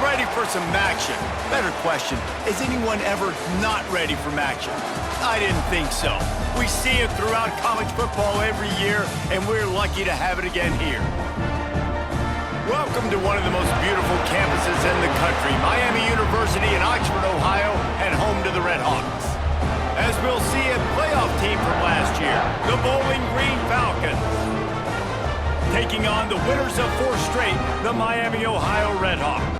ready for some action? Better question, is anyone ever not ready for action? I didn't think so. We see it throughout college football every year, and we're lucky to have it again here. Welcome to one of the most beautiful campuses in the country, Miami University in Oxford, Ohio, and home to the Red Hawks. As we'll see a playoff team from last year, the Bowling Green Falcons, taking on the winners of 4 straight, the Miami, Ohio Red Hawks.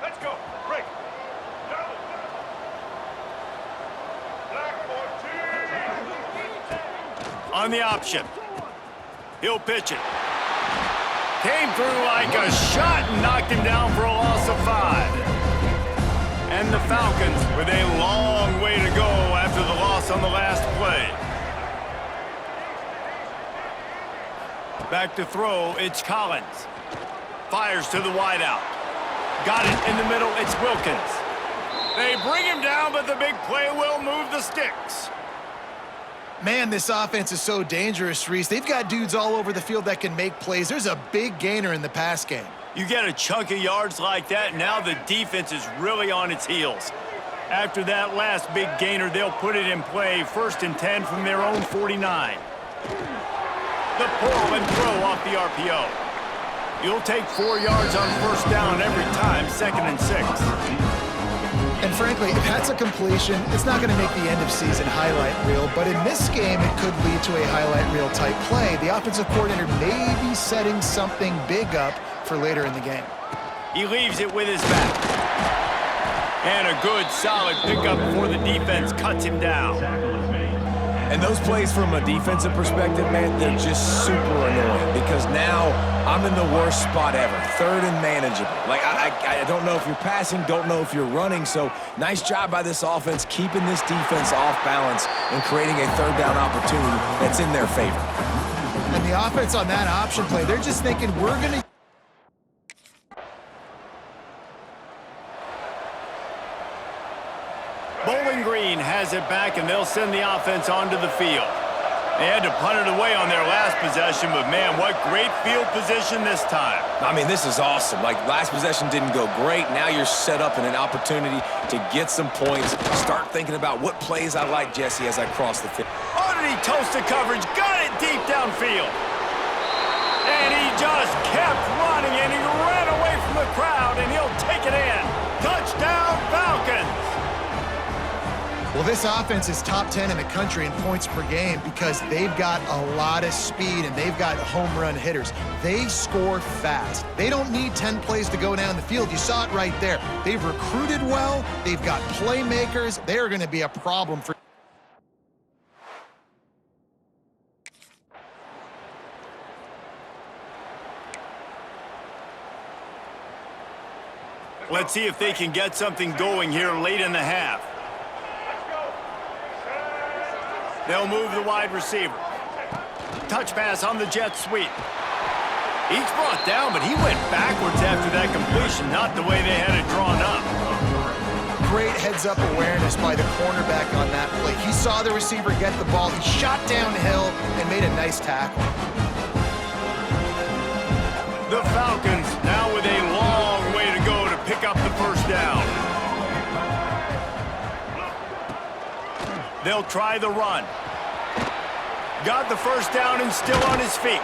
Let's go. Break. On the option. He'll pitch it. Came through like a shot and knocked him down for a loss of 5. And the Falcons with a long way to go after the loss on the last play. Back to throw, it's Collins. Fires to the wideout. Got it in the middle, it's Wilkins. They bring him down, but the big play will move the sticks. Man, this offense is so dangerous, Reese. They've got dudes all over the field that can make plays. There's a big gainer in the pass game. You get a chunk of yards like that, now the defense is really on its heels. After that last big gainer, they'll put it in play, 1st and 10 from their own 49. The pull and throw off the RPO. You'll take 4 yards on 1st down every time, 2nd and 6. And frankly, if that's a completion, it's not going to make the end-of-season highlight reel, but in this game, it could lead to a highlight reel type play. The offensive coordinator may be setting something big up for later in the game. He leaves it with his back. And a good, solid pickup before the defense cuts him down. And those plays from a defensive perspective, man, they're just super annoying because now I'm in the worst spot ever, 3rd and manageable. Like, I don't know if you're passing, don't know if you're running, so nice job by this offense keeping this defense off balance and creating a 3rd down opportunity that's in their favor. And the offense on that option play, they're just thinking, we're going to... Bowling Green has it back, and they'll send the offense onto the field. They had to punt it away on their last possession, but man, what great field position this time. I mean, this is awesome. Like, last possession didn't go great. Now you're set up in an opportunity to get some points. Start thinking about what plays I like, Jesse, as I cross the field. Underneath toasted coverage, got it deep downfield. And he just kept running, and he ran away from the crowd, and he'll take it in. Touchdown, Falcons! Well, this offense is top 10 in the country in points per game because they've got a lot of speed and they've got home run hitters. They score fast. They don't need 10 plays to go down the field. You saw it right there. They've recruited well. They've got playmakers. They're going to be a problem for... Let's see if they can get something going here late in the half. They'll move the wide receiver. Touch pass on the jet sweep. He's brought down, but he went backwards after that completion, not the way they had it drawn up. Great heads-up awareness by the cornerback on that play. He saw the receiver get the ball. He shot downhill and made a nice tackle. The Falcons now with a long way to go to pick up the 1st down. They'll try the run. Got the 1st down and still on his feet.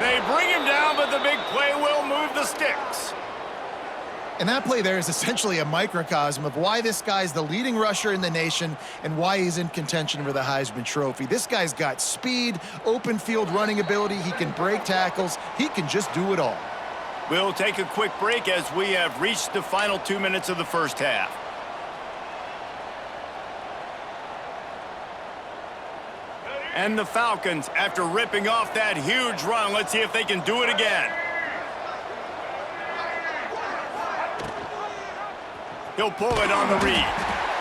They bring him down, but the big play will move the sticks. And that play there is essentially a microcosm of why this guy's the leading rusher in the nation and why he's in contention for the Heisman Trophy. This guy's got speed, open field running ability. He can break tackles. He can just do it all. We'll take a quick break as we have reached the final 2 minutes of the 1st half. And the Falcons, after ripping off that huge run, let's see if they can do it again. He'll pull it on the read.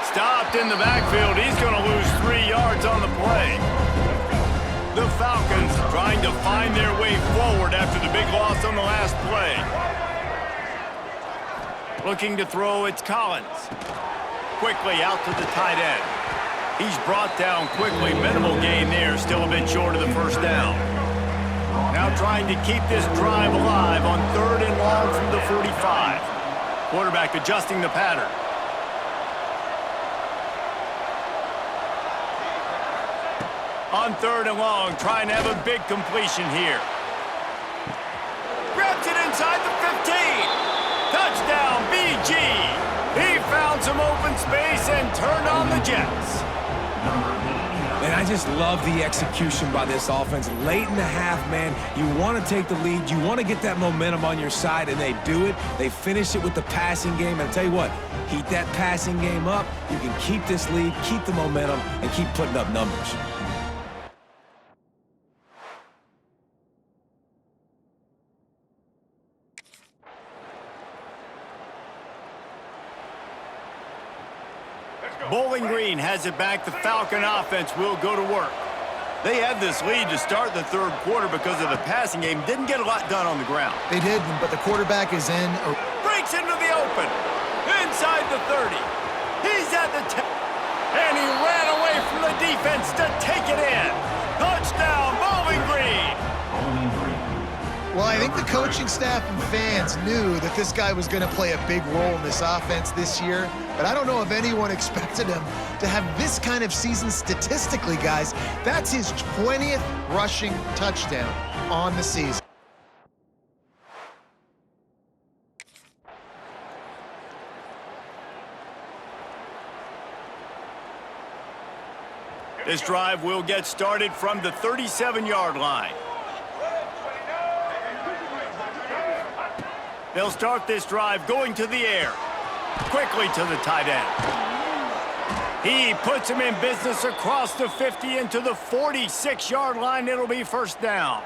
Stopped in the backfield. He's going to lose 3 yards on the play. The Falcons trying to find their way forward after the big loss on the last play. Looking to throw, it's Collins. Quickly out to the tight end. He's brought down quickly. Minimal gain there, still a bit short of the first down. Now trying to keep this drive alive on 3rd and long from the 45. Quarterback adjusting the pattern. On 3rd and long, trying to have a big completion here. Grabs it inside the 15. Touchdown, BG. He found some open space and turned on the Jets. And I just love the execution by this offense. Late in the half, man, you want to take the lead. You want to get that momentum on your side, and they do it. They finish it with the passing game. And I'll tell you what, heat that passing game up. You can keep this lead, keep the momentum, and keep putting up numbers. Bowling Green has it back. The Falcon offense will go to work. They had this lead to start the 3rd quarter because of the passing game. Didn't get a lot done on the ground. They did, but the quarterback is in. Breaks into the open. Inside the 30. He's at the 10. And he ran away from the defense to take it in. Touchdown, Bowling Green. Well, I think the coaching staff and fans knew that this guy was going to play a big role in this offense this year, but I don't know if anyone expected him to have this kind of season statistically, guys. That's his 20th rushing touchdown on the season. This drive will get started from the 37-yard line. They'll start this drive going to the air. Quickly to the tight end. He puts him in business across the 50 into the 46-yard line. It'll be 1st down.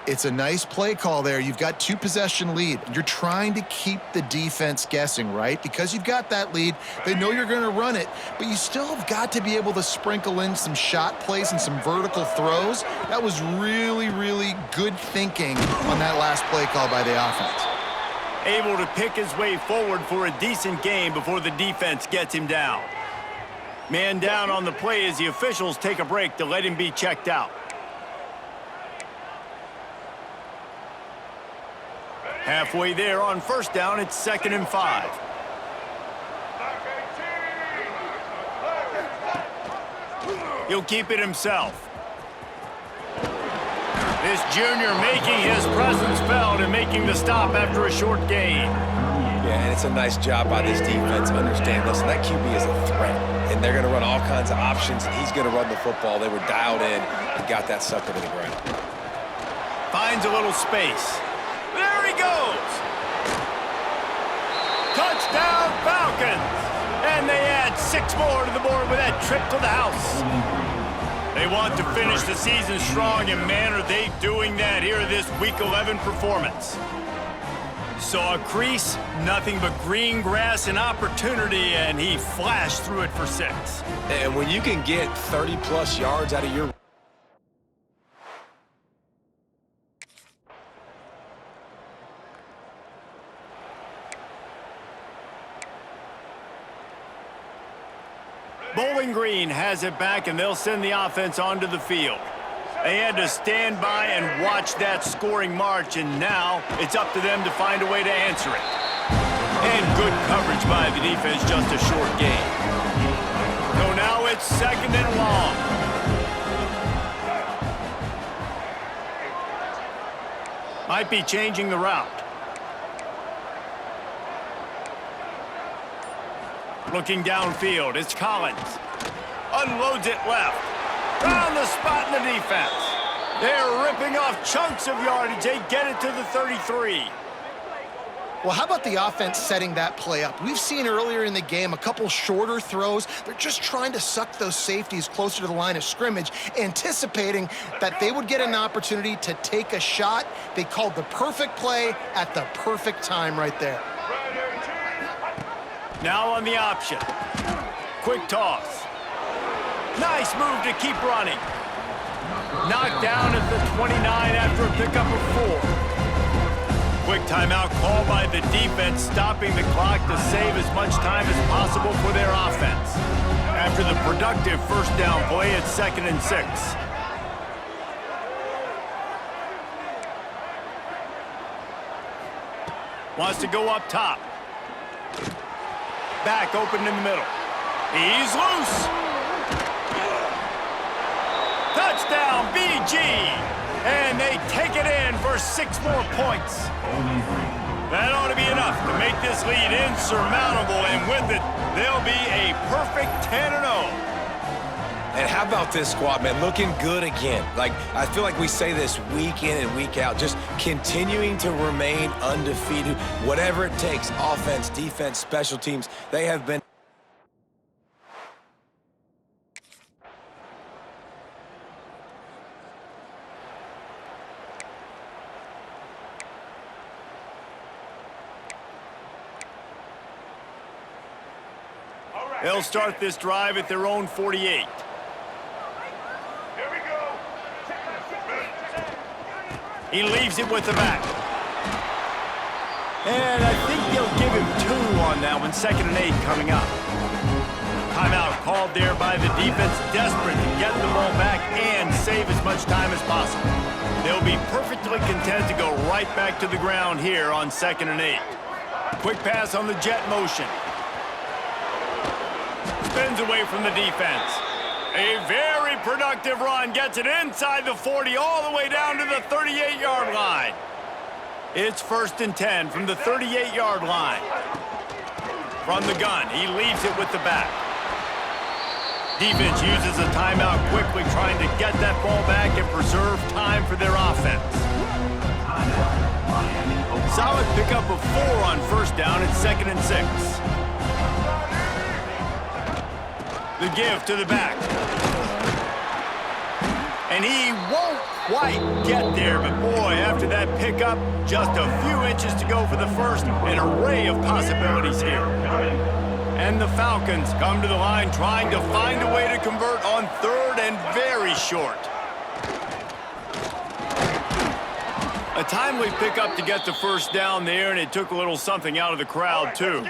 It's a nice play call there. You've got 2-possession lead. You're trying to keep the defense guessing, right? Because you've got that lead, they know you're going to run it, but you still have got to be able to sprinkle in some shot plays and some vertical throws. That was really, really good thinking on that last play call by the offense. Able to pick his way forward for a decent game before the defense gets him down. Man down on the play as the officials take a break to let him be checked out. Halfway there on 1st down, it's 2nd and 5. He'll keep it himself. This junior making his presence felt and making the stop after a short gain. Yeah, and it's a nice job by this defense. Understand, listen, that QB is a threat, and they're going to run all kinds of options, and he's going to run the football. They were dialed in and got that sucker to the ground. Finds a little space. There he goes! Touchdown, Falcons! And they add 6 more to the board with that trip to the house. They want to finish the season strong, and man, are they doing that here in this Week 11 performance. Saw a crease, nothing but green grass and opportunity, and he flashed through it for 6. And when you can get 30-plus yards out of your Bowling Green has it back, and they'll send the offense onto the field. They had to stand by and watch that scoring march, and now it's up to them to find a way to answer it. And good coverage by the defense, just a short gain. So now it's 2nd and long. Might be changing the route. Looking downfield, it's Collins. Unloads it left. Found the spot in the defense. They're ripping off chunks of yardage. They get it to the 33. Well, how about the offense setting that play up? We've seen earlier in the game a couple shorter throws. They're just trying to suck those safeties closer to the line of scrimmage, anticipating that they would get an opportunity to take a shot. They called the perfect play at the perfect time right there. Now on the option. Quick toss. Nice move to keep running. Knocked down at the 29 after a pickup of 4. Quick timeout call by the defense, stopping the clock to save as much time as possible for their offense. After the productive first down play, it's 2nd and 6. Wants to go up top. Back open in the middle. He's loose. Touchdown, BG. And they take it in for 6 more points. That ought to be enough to make this lead insurmountable, and with it, they'll be a perfect 10-0. And how about this squad, man? Looking good again. Like, I feel like we say this week in and week out, just continuing to remain undefeated. Whatever it takes, offense, defense, special teams, they have been. They'll start this drive at their own 48. Here we go. He leaves it with the back. And I think they'll give him 2 on that one. 2nd and 8 coming up. Timeout called there by the defense, desperate to get the ball back and save as much time as possible. They'll be perfectly content to go right back to the ground here on 2nd and 8. Quick pass on the jet motion. Spins away from the defense. A very productive run. Gets it inside the 40 all the way down to the 38-yard line. It's 1st and 10 from the 38-yard line. From the gun, he leaves it with the back. Defense uses a timeout quickly, trying to get that ball back and preserve time for their offense. Solid pickup of 4 on 1st down. It's 2nd and 6. The give to the back. And he won't quite get there, but boy, after that pickup, just a few inches to go for the first. An array of possibilities here. And the Falcons come to the line trying to find a way to convert on 3rd and very short. A timely pickup to get the first down there, and it took a little something out of the crowd, too.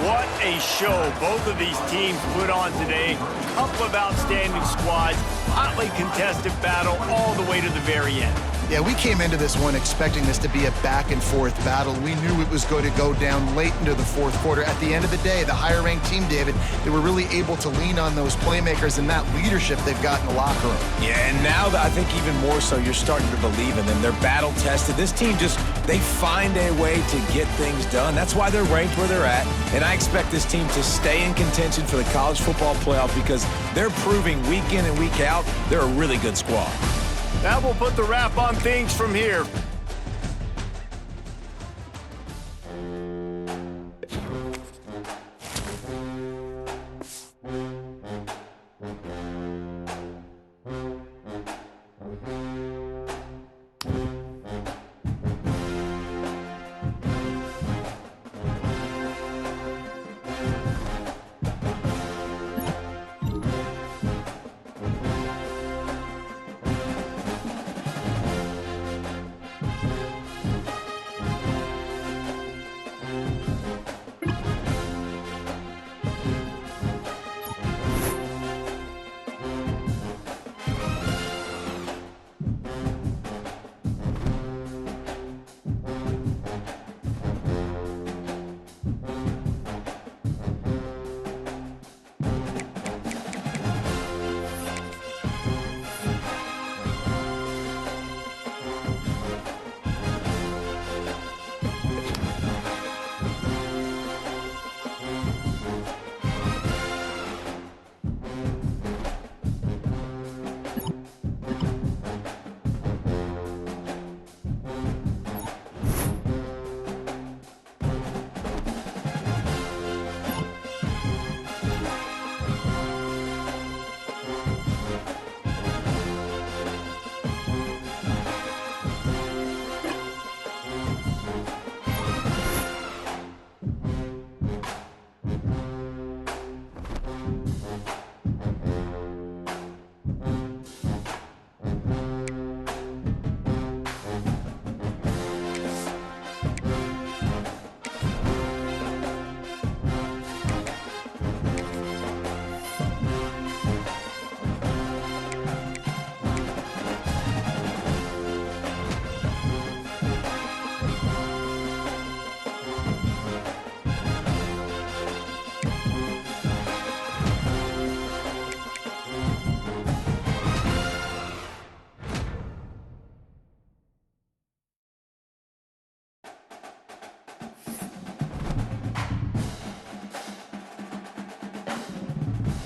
What a show both of these teams put on today. Couple of outstanding squads, hotly contested battle all the way to the very end. Yeah, we came into this one expecting this to be a back-and-forth battle. We knew it was going to go down late into the 4th quarter. At the end of the day, the higher-ranked team, David, they were really able to lean on those playmakers and that leadership they've got in the locker room. Yeah, and now I think even more so, you're starting to believe in them. They're battle-tested. This team they find a way to get things done. That's why they're ranked where they're at. And I expect this team to stay in contention for the college football playoff because they're proving week in and week out they're a really good squad. That will put the wrap on things from here.